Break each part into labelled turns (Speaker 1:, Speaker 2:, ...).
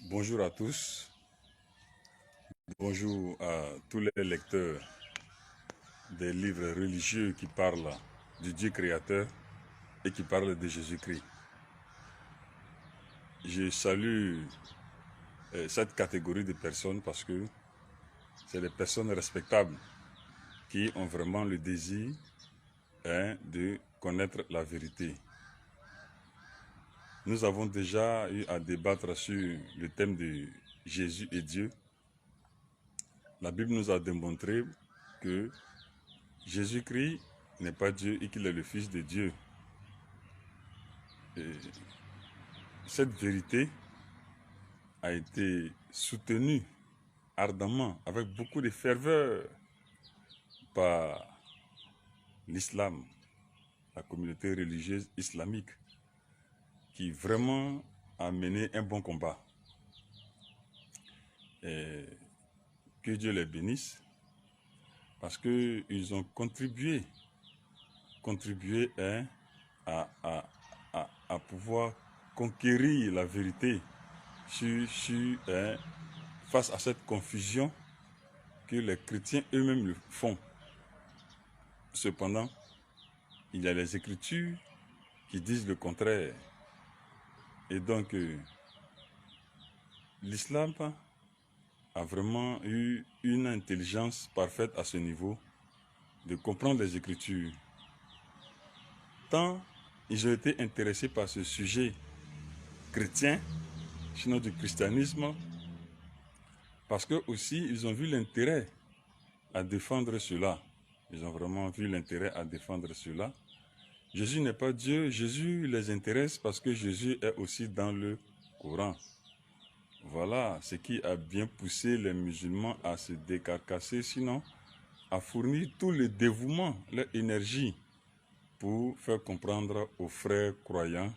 Speaker 1: Bonjour à tous, bonjour à tous les lecteurs des livres religieux qui parlent du Dieu créateur et qui parlent de Jésus-Christ. Je salue cette catégorie de personnes parce que c'est des personnes respectables qui ont vraiment le désir de connaître la vérité. Nous avons déjà eu à débattre sur le thème de Jésus et Dieu. La Bible nous a démontré que Jésus-Christ n'est pas Dieu et qu'il est le Fils de Dieu. Et cette vérité a été soutenue ardemment, avec beaucoup de ferveur, par l'islam, la communauté religieuse islamique, qui vraiment a mené un bon combat. Et que Dieu les bénisse, parce qu'ils ont contribué à pouvoir conquérir la vérité face à cette confusion que les chrétiens eux-mêmes le font. Cependant, il y a les Écritures qui disent le contraire. Et donc, l'islam a vraiment eu une intelligence parfaite à ce niveau de comprendre les Écritures. Tant ils ont été intéressés par ce sujet chrétien, sinon du christianisme, parce que aussi ils ont vu l'intérêt à défendre cela. Ils ont vraiment vu l'intérêt à défendre cela. Jésus n'est pas Dieu, Jésus les intéresse parce que Jésus est aussi dans le Coran. Voilà ce qui a bien poussé les musulmans à se décarcasser, sinon à fournir tout le dévouement, leur énergie pour faire comprendre aux frères croyants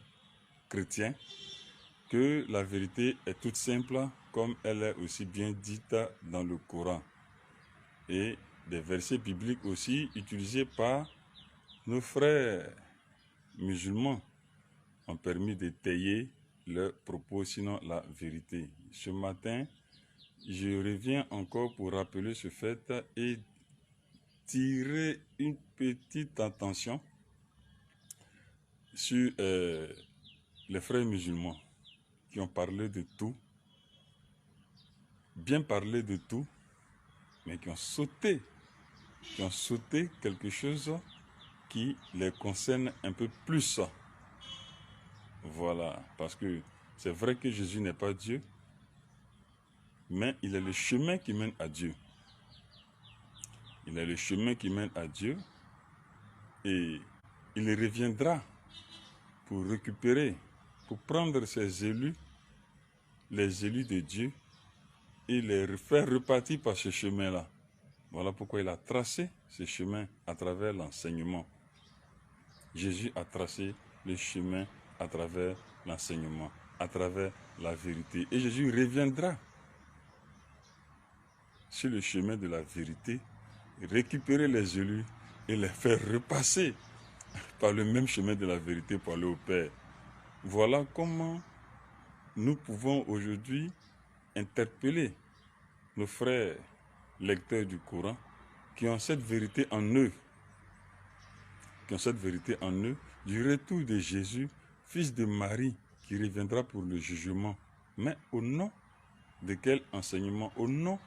Speaker 1: chrétiens que la vérité est toute simple comme elle est aussi bien dite dans le Coran. Et des versets bibliques aussi utilisés par nos frères musulmans ont permis d'étayer leurs propos, sinon la vérité. Ce matin, je reviens encore pour rappeler ce fait et tirer une petite attention sur les frères musulmans qui ont parlé de tout, bien parlé de tout, mais qui ont sauté quelque chose qui les concerne un peu plus. Voilà, parce que c'est vrai que Jésus n'est pas Dieu, mais il est le chemin qui mène à Dieu. Il est le chemin qui mène à Dieu et il reviendra pour récupérer, pour prendre ses élus, les élus de Dieu, et les faire repartir par ce chemin-là. Voilà pourquoi il a tracé ce chemin à travers l'enseignement. Jésus a tracé le chemin à travers l'enseignement, à travers la vérité. Et Jésus reviendra sur le chemin de la vérité, récupérer les élus et les faire repasser par le même chemin de la vérité pour aller au Père. Voilà comment nous pouvons aujourd'hui interpeller nos frères lecteurs du Coran qui ont cette vérité en eux, du retour de Jésus, fils de Marie, qui reviendra pour le jugement. Mais au nom de quel enseignement, au nom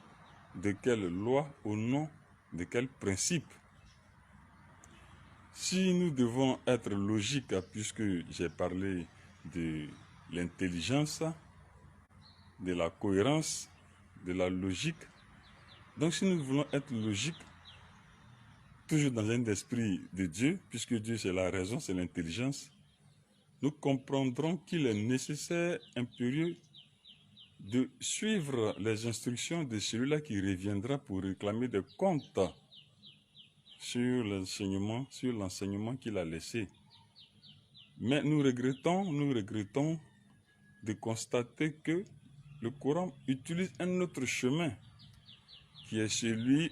Speaker 1: de quelle loi, au nom de quel principe? Si nous devons être logiques, puisque j'ai parlé de l'intelligence, de la cohérence, de la logique, donc si nous voulons être logiques, toujours dans un esprit de Dieu, puisque Dieu c'est la raison, c'est l'intelligence, nous comprendrons qu'il est nécessaire, impérieux, de suivre les instructions de celui-là qui reviendra pour réclamer des comptes sur l'enseignement qu'il a laissé. Mais nous regrettons de constater que le Coran utilise un autre chemin qui est celui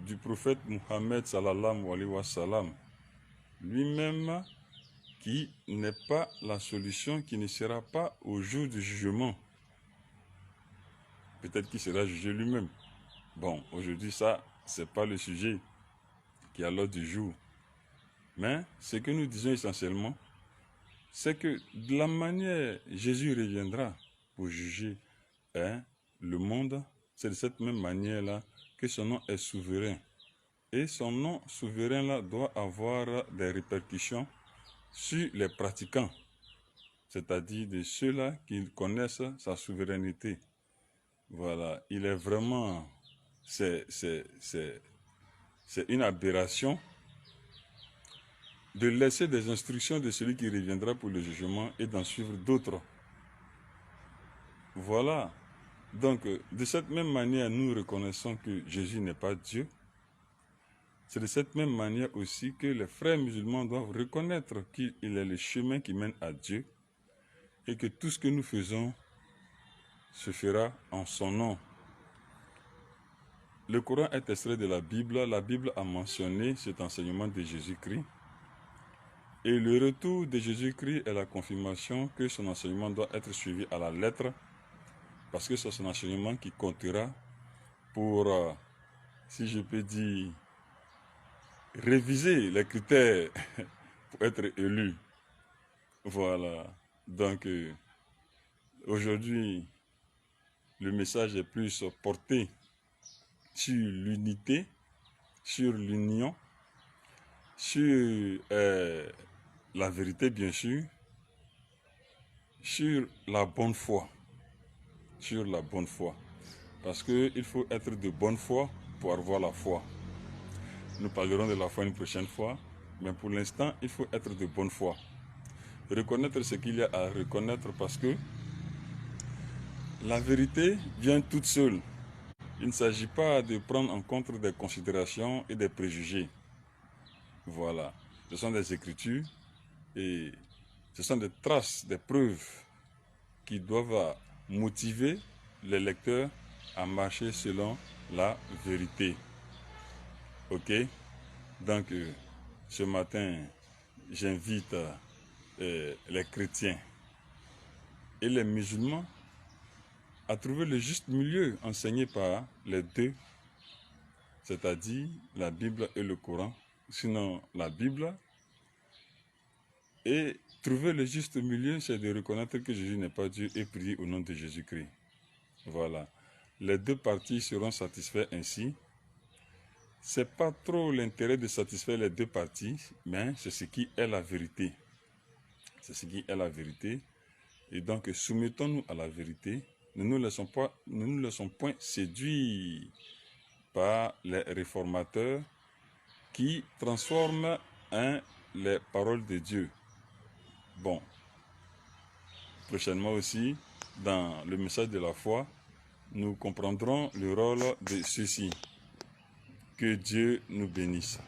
Speaker 1: du prophète Mohammed sallallahu alayhi wa sallam, lui-même qui n'est pas la solution, qui ne sera pas au jour du jugement. peut-être qu'il sera jugé lui-même. Bon, aujourd'hui, ça, c'est pas le sujet qui est à l'ordre du jour. Mais ce que nous disons essentiellement, c'est que de la manière Jésus reviendra pour juger le monde, c'est de cette même manière-là que son nom est souverain. Et son nom souverain-là doit avoir des répercussions sur les pratiquants, c'est-à-dire de ceux-là qui connaissent sa souveraineté. Voilà, il est vraiment, c'est une aberration de laisser des instructions de celui qui reviendra pour le jugement et d'en suivre d'autres. Voilà. Donc, de cette même manière, nous reconnaissons que Jésus n'est pas Dieu. C'est de cette même manière aussi que les frères musulmans doivent reconnaître qu'il est le chemin qui mène à Dieu et que tout ce que nous faisons se fera en son nom. Le Coran est extrait de la Bible. La Bible a mentionné cet enseignement de Jésus-Christ. Et le retour de Jésus-Christ est la confirmation que son enseignement doit être suivi à la lettre, parce que c'est son enseignement qui comptera pour, si je peux dire, réviser les critères pour être élu. Voilà. Donc, aujourd'hui, le message est plus porté sur l'unité, sur l'union, sur la vérité, bien sûr, sur la bonne foi. Sur la bonne foi. Parce qu'il faut être de bonne foi pour avoir la foi. Nous parlerons de la foi une prochaine fois, mais pour l'instant, il faut être de bonne foi. Reconnaître ce qu'il y a à reconnaître parce que la vérité vient toute seule. Il ne s'agit pas de prendre en compte des considérations et des préjugés. Voilà. Ce sont des écritures et ce sont des traces, des preuves qui doivent motiver les lecteurs à marcher selon la vérité. Ok? Donc, ce matin, j'invite les chrétiens et les musulmans à trouver le juste milieu enseigné par les deux, c'est-à-dire la Bible et le Coran, sinon la Bible. Et trouver le juste milieu, c'est de reconnaître que Jésus n'est pas Dieu et prier au nom de Jésus-Christ. Voilà. Les deux parties seront satisfaits ainsi. C'est pas trop l'intérêt de satisfaire les deux parties, mais c'est ce qui est la vérité. C'est ce qui est la vérité. Et donc, soumettons-nous à la vérité. Ne nous laissons point séduire par les réformateurs qui transforment les paroles de Dieu. Bon, prochainement aussi, dans le message de la foi, nous comprendrons le rôle de ceux-ci. Que Dieu nous bénisse.